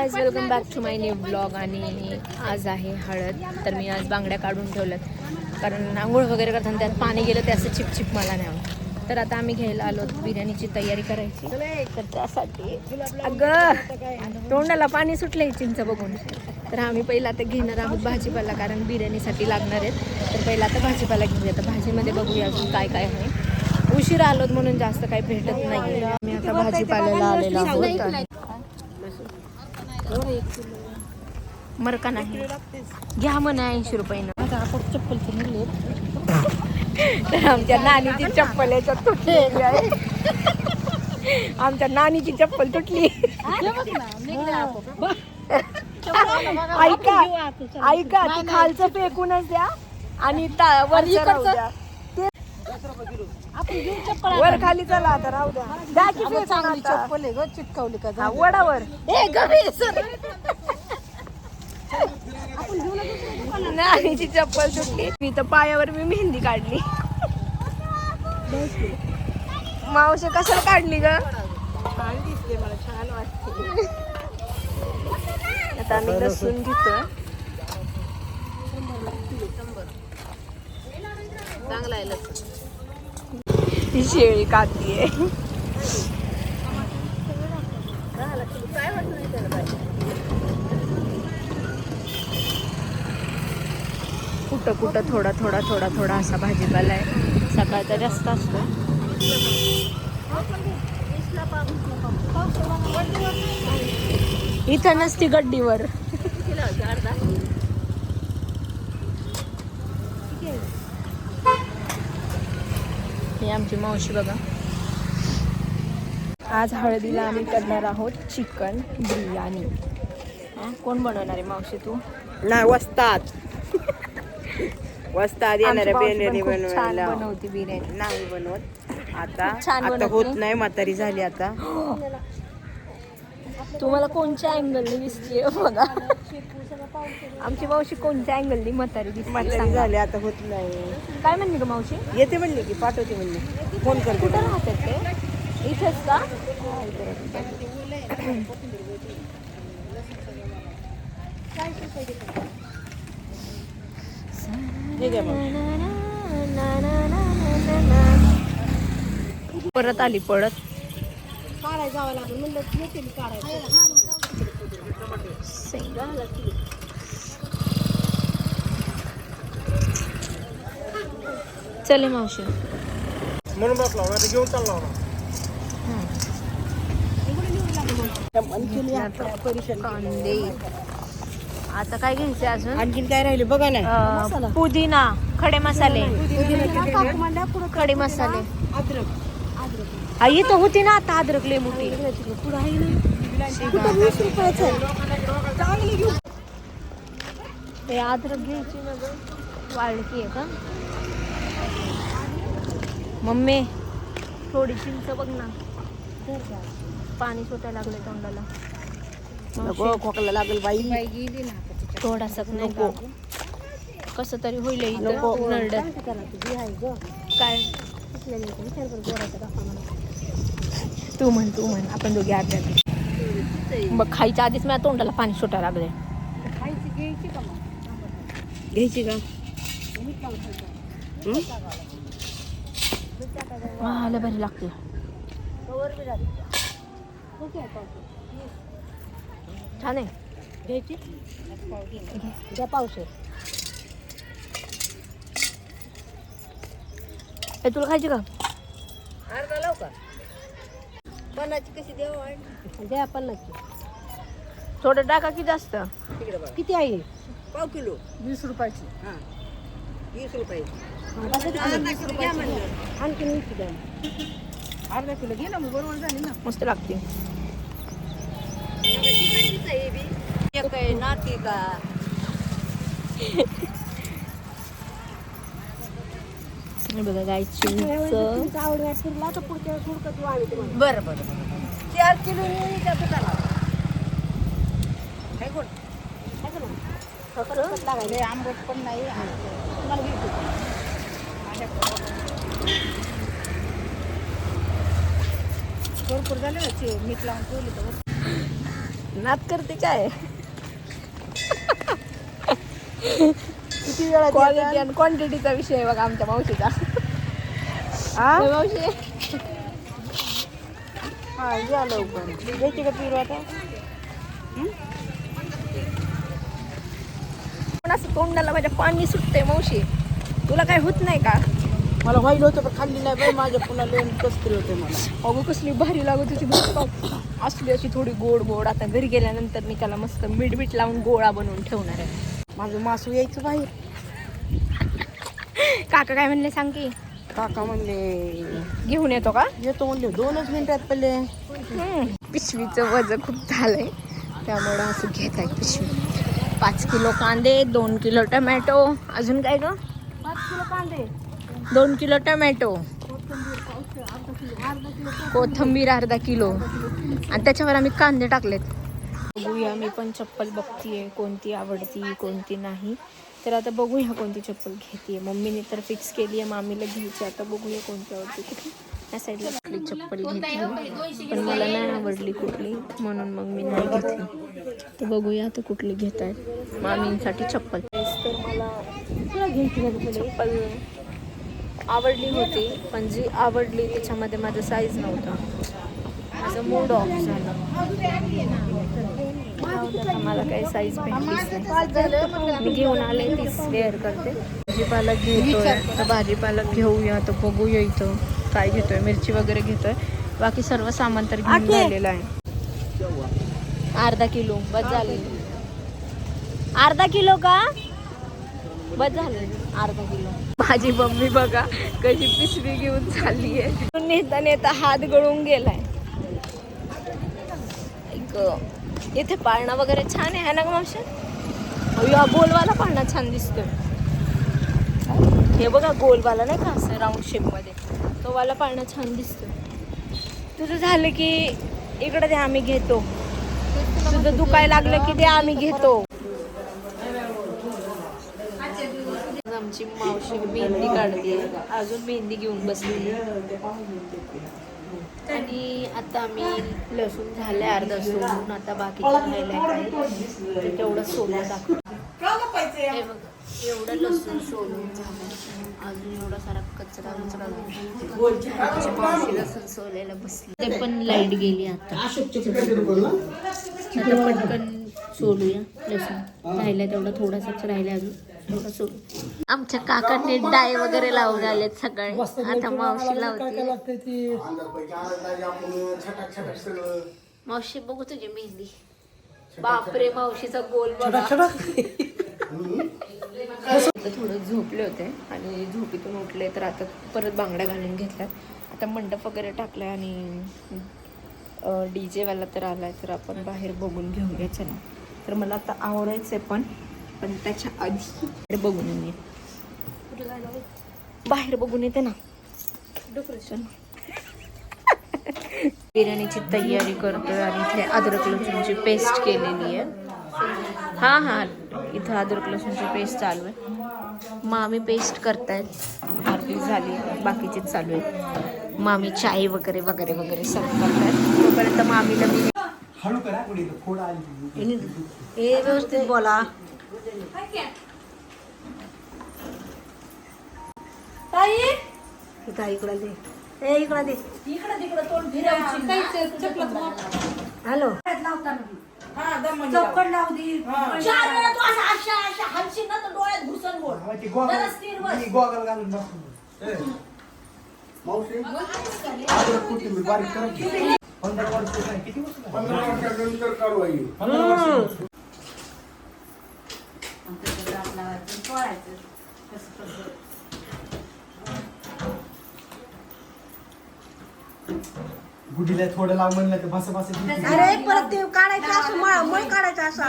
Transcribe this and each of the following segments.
Guys, welcome back to my new blog. आणि आज आहे हळद. तर मी आज बांगड्या काढून ठेवल्यात कारण आंघोळ वगैरे करताना त्यात पाणी गेलं ते असं चिपचिप मला नाही. तर आता आम्ही घ्यायला आलो बिर्याणीची तयारी करायची. तर त्यासाठी अगं तोंडाला पाणी सुटलंय चिंच बघून. तर आम्ही पहिला आता घेणार आहोत भाजीपाला कारण बिर्याणीसाठी लागणार आहेत. तर पहिला आता भाजीपाला घेऊया. तर भाजीमध्ये बघूया अजून काय काय आहे. उशिरा आलोत म्हणून जास्त काही भेटत नाही. मी आता भाजीपाल्याला आलेलो आहोत. मरका नाही घ्या म्हणा 80 रुपयानं. चप्पल तर आमच्या नानीची चप्पल याच्यात तुटलेली आहे. आमच्या नानीची चप्पल तुटली. ऐका ऐका ती खालचं फेकूनच द्या आणि वर खाली चला आता राहू द्या. चप्पल चिटकावली का वडावर नानीची चप्पल सुटली. मी तर पायावर मी मेहंदी काढली. मावशी कशाला काढली ग? छान दिसते मला, छान वाटते. आता आम्ही लसूण घेतोय. चांगला आहे लसूण. ती शेळी कातीये. कुठं कुठं थोडा थोडा थोडा थोडा असा भाजीपाला आहे. सकाळचा जास्त असतो. इथं नसती गड्डीवर. ही आमची मावशी बघा. आज हळदीला आम्ही करणार आहोत चिकन बिर्याणी. कोण बनवणार आहे मावशी? तू नाही वस्तात वस्तात येणार बिर्याणी बनवायला. बनवती बिर्याणी. नाही बनवत आता. छान आता होत नाही, म्हातारी झाली आता. तुम्हाला कोणत्या अँगलने दिसते बघा. आमची मावशी कोणत्या अँगलनी म्हातारी म्हातारी झाली आता होत नाही. काय म्हणली ग मावशी? येते म्हणली की पाठवते म्हणली. फोन करते. कुठं राहतात ते? इथेच का? परत आली पळत. काढायला जावं लागेल म्हणलं येते मी काढायला. चले मावशी म्हणून बसला घेऊन चालला. कांदे. आता काय घ्यायचे अजून? आणखीन काय राहिले बघा ना. पुदिना, खडे मसाले, खडे मसाले. आई तर होती ना आता अद्रक लय मोठी. हे अद्रक घ्यायची ना ग. वाळकी आहे का मम्मी? थोडी चिंच बघ ना. पाणी सुटायला लागले तोंडाला. खोकला लागेल बाई. थोडासा नको. कसं तरी होईल इथं नरड्यात. काय तू म्हण आपण दोघे अर्ध्या. मग खायच्या आधीच माझ्या तोंडाला पाणी सुटायला लागले. घ्यायची का? मला भारी लागते. छान आहे. घ्यायची द्या पावशे. हे तुला खायची का? अर्धा लाव का? 50 कशी द्या? 50. थोडं टाका की जास्त? किती आहे? पाव किलो. 20 रुपयाची. 20 रुपये. आणखी 20 द्या. अर्धा किलो घे ना, मग बरोबर झाली ना. मस्त लागते. नाती का? बघा गायची बरं 4 किलो आंबट पण नाही. भरपूर झाले मीठ लावून ठेवली तर नात करते काय? किती वेळा क्वालिटी आणि क्वांटिटीचा विषय आहे बघा आमच्या मावशीचा. होय मावशी हा या लवकर घ्यायची का पिरू आता? पण असं तोंडाला माझ्या पाणी सुटतंय मावशी. तुला काय होत नाही का? मला व्हाईल होतं पण खाल्ली नाही बाई माझ्या पुन्हा लेन कसतरी होते मला. अगं कसली भारी लागत होती बघ. असली अशी थोडी गोड गोड. आता घरी गेल्यानंतर मी त्याला मस्त मीठ लावून गोळा बनवून ठेवणार आहे. माझं मासू यायचं बाहेर. काका काय म्हणले सांग की? काका म्हणले घेऊन येतो का? येतो म्हणले 2च मिनिटात पहिले. पिशवीचं वजन खूप झालंय त्यामुळं असं घेत आहे पिशवी. 5 किलो कांदे, 2 किलो टमॅटो, अजून काय ग? 5 किलो कांदे, 2 किलो टमॅटो, कोथिंबीर अर्धा किलो आणि त्याच्यावर आम्ही कांदे टाकलेत. बघूया मी पण चप्पल बघतीये कोणती आवडती कोणती नाही. तर आता बघूया कोणती चप्पल घेते. मम्मीने तर फिक्स केली आहे मामीला घ्यायची. आता बघूया कोणती आवडते. कुठली या साईडला कुठली चप्पल घेतली पण मला नाही आवडली कुठली म्हणून मग मी नाही घेतली. तर बघूया आता कुठली घेत आहेत मामींसाठी चप्पल. तर मला चप्पल आवडली होती पण जी आवडली त्याच्यामध्ये माझं साईज नव्हता. माझं मूड ऑफ झाला. मला काही साईज भेटलीच नाही. मी घेऊन आले तीच वेअर करते. भाजीपाला घेतोय तर भाजीपाला घेऊया. तर बघूया इथं काय घेतोय. मिरची वगैरे घेतोय. बाकी सर्व सामान तर घेऊन झालेलं आहे. अर्धा किलो बस झाले. अर्धा किलो का बस झाले. अर्धा किलो माझी मम्मी बघा कशी पिशवी घेऊन चालली आहे. नेता नेता हात गळून गेलाय. इथे पाळणा वगैरे छान आहे ना ग मावशी? हा गोलवाला पाळणा छान दिसतोय. हे बघा गोलवाला नाही का असं राऊंड शेप मध्ये तो वाला पाळणा छान दिसतोय. तुझं झालं की इकडे ते आम्ही घेतो. तुझं दुखायला लागलं की ते आम्ही घेतो. आमची मावशी मेहंदी काढते. अजून मेहंदी घेऊन बसली. आणि आता आम्ही लसूण झालंय अर्धा सोलून. आता बाकीचं राहिलंय काय तेवढं सोलून दाखवते. हे बघ एवढं लसूण सोलून झालं. अजून एवढा सारा कचरा मावशी लसूण सोलायला बसली. ते पण लाईट गेली आता. आता पटकन सोलूया लसूण. राहिलं तेवढं थोडंसंच राहिलं अजून थोडं सोलू. आमच्या काकांनी डाय वगैरे लावून आलेत सकाळी. आता मावशी लावते. मावशी बघू तुझी मेहंदी. बापरे मावशीचा गोल बघा. थोडं झोपले होते आणि झोपेतून उठले तर आता परत बांगड्या घालून घेतल्यात. आता मंडप वगैरे टाकलाय आणि DJ वाला तर आलाय तर आपण बाहेर बघून घेऊया चला. तर मला आता आवरायचंय पण त्याच्या आधी बघून येते. बाहेर बघून येते ना डेकोरेशन. बिर्याणीची तयारी करतोय आणि इथे अद्रक लसूणची पेस्ट केलेली आहे. हा इथं अद्रक लसूणची पेस्ट चालू आहे. मामी पेस्ट करतायत. अर्धी झाली बाकीची चालू आहे. मामी चाय वगैरे वगैरे वगैरे सर्व करतायत. तोपर्यंत मामीला मी व्यवस्थित बोला. इकडे दे. इकडे दे. इकडे तोंड फिरवायची. हॅलो चौकड लावू दे. 4 वेळा तू अशा हलशील ना तर डोळ्यात घुसन गोड. जरा स्थिर बस. गॉगल घालून बसतो. मावशी आदर कुठे मी बारीक करत 15 वर्ष नाही किती वर्ष 15 वर्षानंतर काढू आई. गुडीला थोडं लाव म्हणलं तर भासा अरे परत ते काढायचं असं मळ काढायचं असं.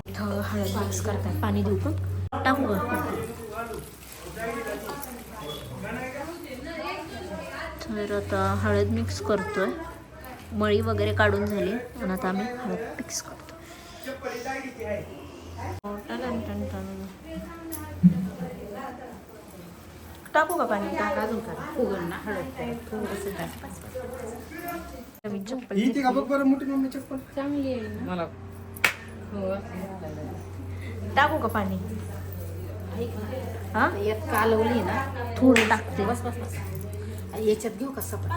इथं हळद मिक्स करतात. पाणी देऊ का टाकू का? तर आता हळद मिक्स करतोय. मळी वगैरे काढून झाली आणि आता आम्ही हळद मिक्स करतो. टाकू का पाणी? अजून करा फुगून ना हळद थोडंसं टाक. मी चप्पल ही ती का बघ बरं मोठी मम्मी चप्पल. चांगली आहे मला. हो टाकू का पाणी? हा एक कालवली ना थोडं टाकते. बस बस बस. याच्यात घेऊ का सपाट?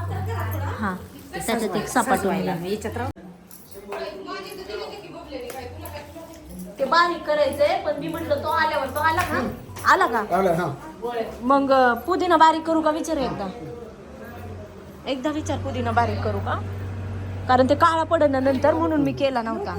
हा त्याच्यात एक सपाट व्हायला. याच्यात राहू. ते बारीक करायचंय पण मी म्हटलं तो आल्यावर तो आला का? आला का? आलं हा. मग पुदिना बारीक करू का विचार एकदा विचार पुदिना बारीक करू का? कारण ते काळा पडन ना नंतर म्हणून मी केला नव्हता.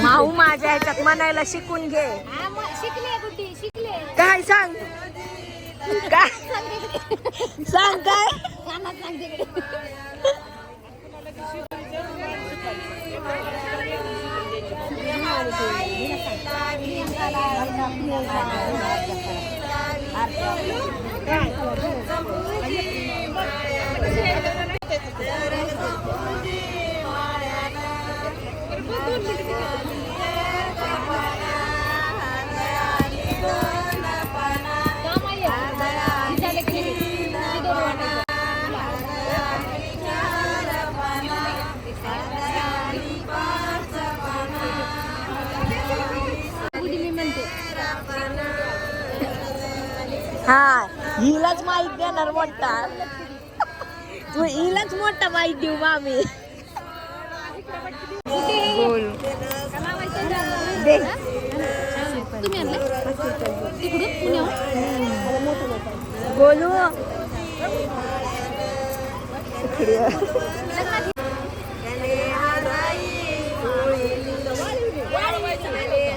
माऊ माझ्या ह्याच्यात म्हणायला शिकून घे. काय सांग काय सांग काय हा हिलाच माहित देणार मोठा. तू हिलाच मोठा माहित देऊ मामी. बोल दे. बोलू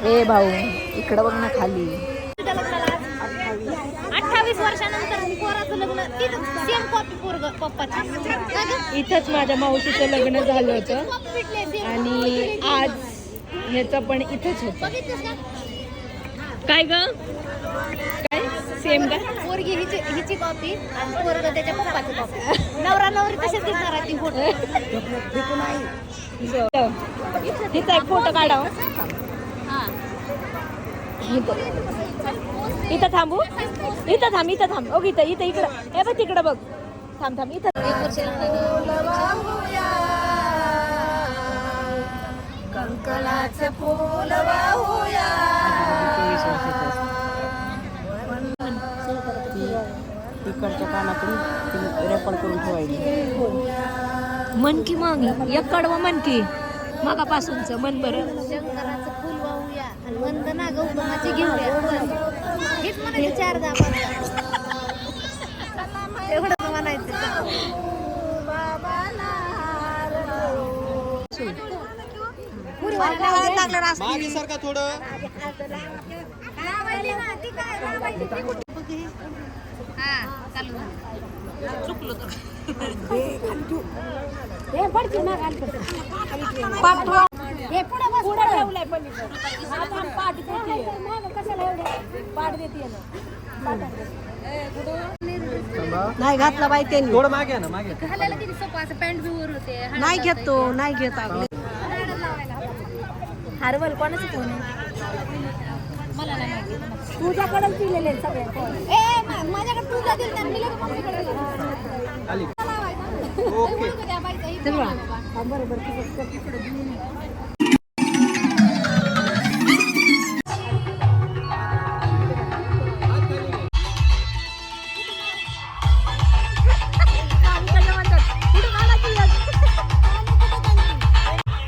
ए भाऊ इकडं बघ ना खाली. 28 वर्षानंतर पोराचं लग्न सेम कॉपी पोरग पप्पाची. इथंच माझ्या मावशीचं लग्न झालं होतं आणि आज ह्याचं पण इथंच होतं. काय ग काय सेम का? पोरगी हिची कॉपी आणि पोरग त्याच्या पप्पाची कॉपी. नवरा नवरी तसेच दिसणार आहे ती फोटो. तिचा एक फोटो काढा. इथं थांबू इथं थांब ओ इथं इकडं हे बघ तिकडं बघ. थांब इथं. कंकणाचं फूल वाहूया. तिकडच्या कानातून रेकॉर्ड करून ठेवायची. मन की मग एक कडवं मन की मगापासूनचं मन. बरं शंकराचं फुल वाहूया आणि वंदना गौतमाची घेऊया. हेच म्हणायचं 4-10 एवढं म्हणायचं. मागे सारखा थोडं. चुकलो तर नाही घातला बाई त्यांनी. थोडं मागे ना मागे. घालायला किती सोपं असं पॅन्ट बी वर होते. नाही घेत तो नाही घेत. हरवल कोणाचं फोन मला नाही माहिती. तुझ्याकडे दिलेले सगळे. माझ्याकडे तुझा दिल तर मी लगेच मम्मीकडे चल बाळा.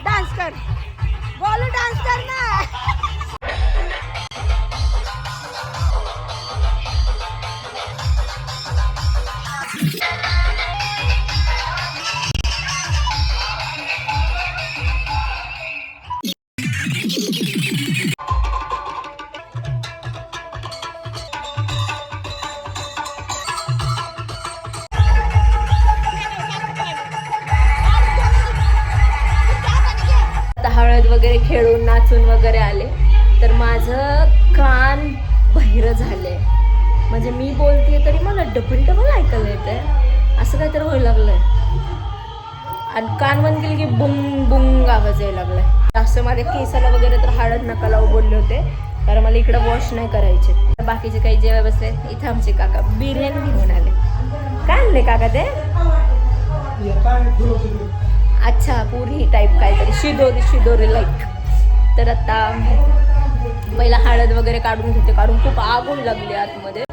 डान्स कर बोलू डान्स कर ना. हळद वगैरे खेळून नाचून वगैरे आले तर माझं कान बहिरं झालंय. म्हणजे मी बोलते तरी मला डबल ऐकायला येतंय. असं काहीतरी व्हायला लागलंय. आणि कान बंद केली की बुंग बुंग आवाज यायला लागलाय. असं माझ्या केसाला वगैरे तर हळद नका लावू बोलले होते कारण मला इकडं वॉश नाही करायचे. बाकीचे काही जेव्हा बसले इथं आमचे काका बिर्याणी घेऊन आले. काय आणले काका ते? अच्छा पुरी टाईप काहीतरी शिदोरी लाईक. तर आता पहिला हळद वगैरे काढून घेते कारण खूप आग होऊ लागली आतमध्ये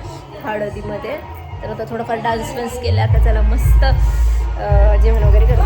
हळदीमध्ये. तर आता थोडंफार डान्स केला. आता चला मस्त जेवण वगैरे करू.